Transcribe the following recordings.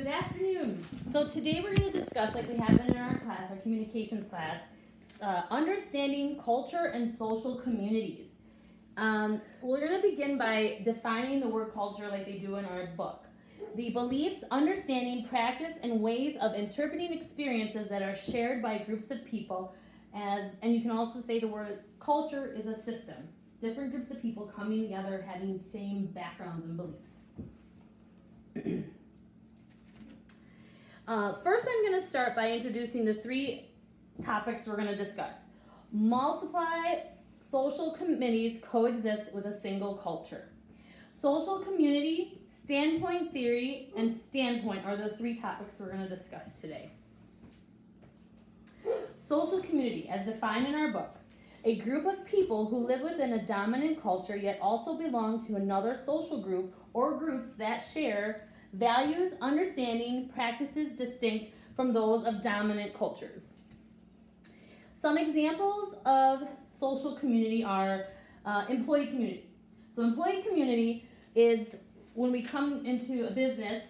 afternoon. So today we're going to discuss, like we have been in our class, our communications class, understanding culture and social communities. We're going to begin by defining the word culture like they do in our book. The beliefs, understanding, practice, and ways of interpreting experiences that are shared by groups of people, and you can also say the word culture is a system. Different groups of people coming together having same backgrounds and beliefs. First, I'm going to start by introducing the three topics we're going to discuss. Multiply social communities coexist with a single culture. Social community, standpoint theory, and standpoint are the three topics we're going to discuss today. Social community, as defined in our book, a group of people who live within a dominant culture yet also belong to another social group or groups that share values, understanding, practices distinct from those of dominant cultures. Some examples of social community are employee community. So employee community is when we come into a business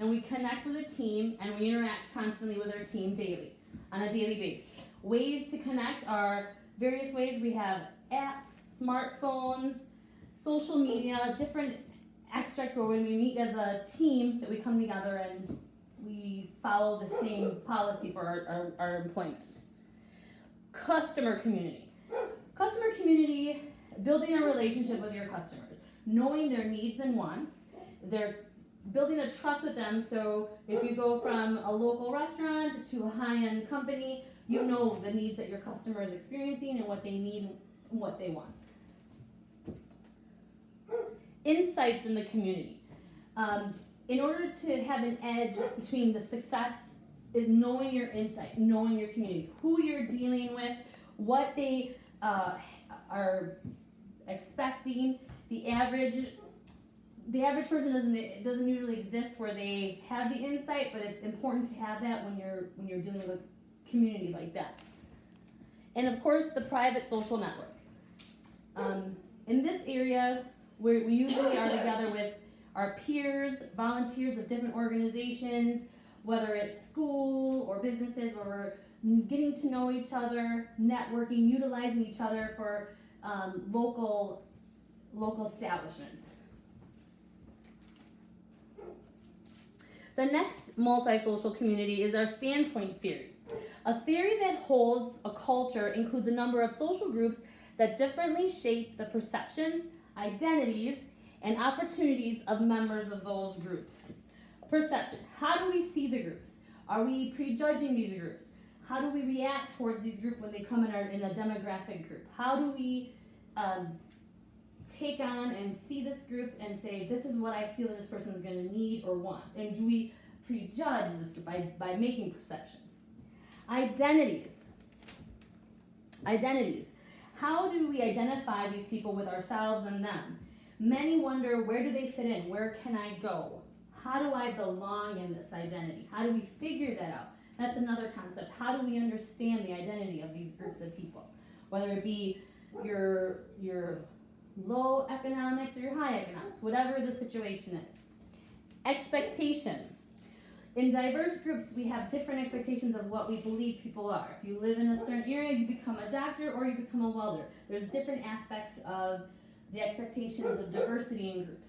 and we connect with a team and we interact constantly with our team daily, on a daily basis. Ways to connect are various ways. We have apps, smartphones, social media, different extracts where when we meet as a team that we come together and we follow the same policy for our employment. Customer community. Customer community, building a relationship with your customers, knowing their needs and wants. They're building a trust with them, so if you go from a local restaurant to a high-end company, you know the needs that your customer is experiencing and what they need and what they want. Insights in the community. In order to have an edge between the success is knowing your insight, knowing your community, who you're dealing with, what they are expecting. The average person doesn't usually exist where they have the insight, but it's important to have that when you're dealing with a community like that. And of course, the private social network. In this area, we usually are together with our peers, volunteers of different organizations, whether it's school or businesses, where we're getting to know each other, networking, utilizing each other for local establishments. The next multi-social community is our standpoint theory. A theory that holds a culture includes a number of social groups that differently shape the perceptions, identities, and opportunities of members of those groups. Perception. How do we see the groups? Are we prejudging these groups? How do we react towards these groups when they come in a demographic group? How do we take on and see this group and say, this is what I feel that this person is going to need or want? And do we prejudge this group by making perceptions? Identities. How do we identify these people with ourselves and them? Many wonder, where do they fit in? Where can I go? How do I belong in this identity? How do we figure that out? That's another concept. How do we understand the identity of these groups of people? Whether it be your low economics or your high economics, whatever the situation is. Expectations. In diverse groups, we have different expectations of what we believe people are. If you live in a certain area, you become a doctor or you become a welder. There's different aspects of the expectations of diversity in groups.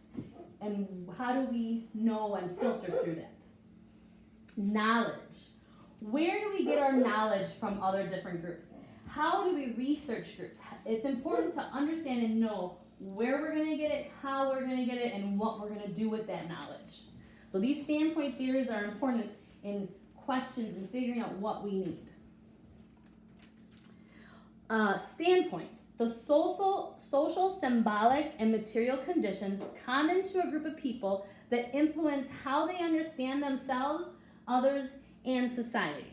And how do we know and filter through that? Knowledge. Where do we get our knowledge from other different groups? How do we research groups? It's important to understand and know where we're going to get it, how we're going to get it, and what we're going to do with that knowledge. So these standpoint theories are important in questions and figuring out what we need. Standpoint. The social, symbolic, and material conditions common to a group of people that influence how they understand themselves, others, and society.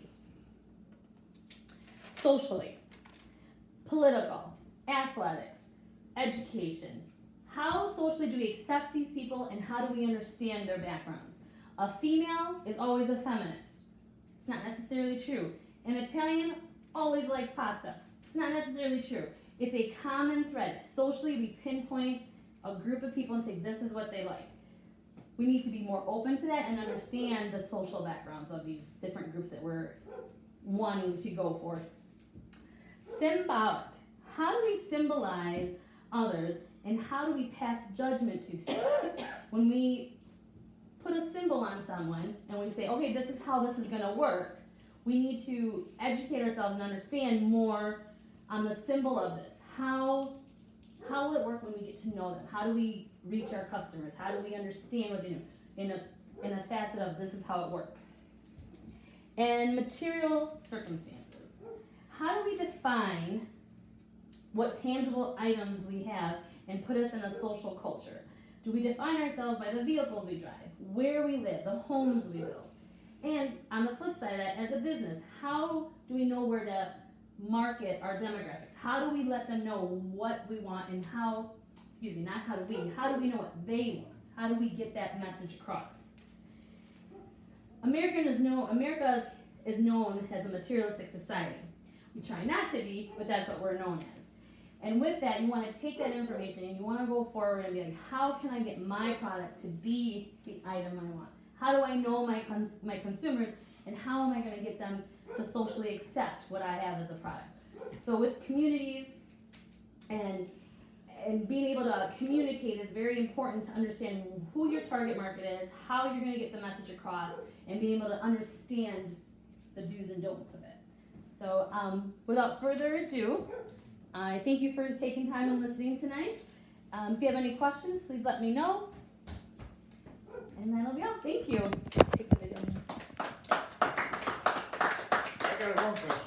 Socially. Political, athletics, education. How socially do we accept these people and how do we understand their backgrounds? A female is always a feminist. It's not necessarily true. An Italian always likes pasta. It's not necessarily true. It's a common thread. Socially, we pinpoint a group of people and say this is what they like. we need to be more open to that and understand the social backgrounds of these different groups that we're wanting to go for. Symbolic. How do we symbolize others, and how do we pass judgment to students? When we put a symbol on someone and we say, okay, this is how this is going to work, we need to educate ourselves and understand more on the symbol of this. How will it work when we get to know them? How do we reach our customers? How do we understand what they do in a facet of this is how it works? And material circumstances. How do we define what tangible items we have and put us in a social culture? Do we define ourselves by the vehicles we drive, where we live, the homes we build? And on the flip side of that, as a business, how do we know where to market our demographics? How do we let them know what we want, and how do we know what they want? How do we get that message across? America is known as a materialistic society. We try not to be, but that's what we're known as. And with that, you want to take that information and you want to go forward and be like, how can I get my product to be the item I want? How do I know my consumers, and how am I going to get them to socially accept what I have as a product? So with communities and being able to communicate is very important to understand who your target market is, how you're going to get the message across, and being able to understand the do's and don'ts of it. So without further ado, I thank you for taking time and listening tonight. If you have any questions, please let me know. And that'll be all. Thank you. Take the video. I got one question.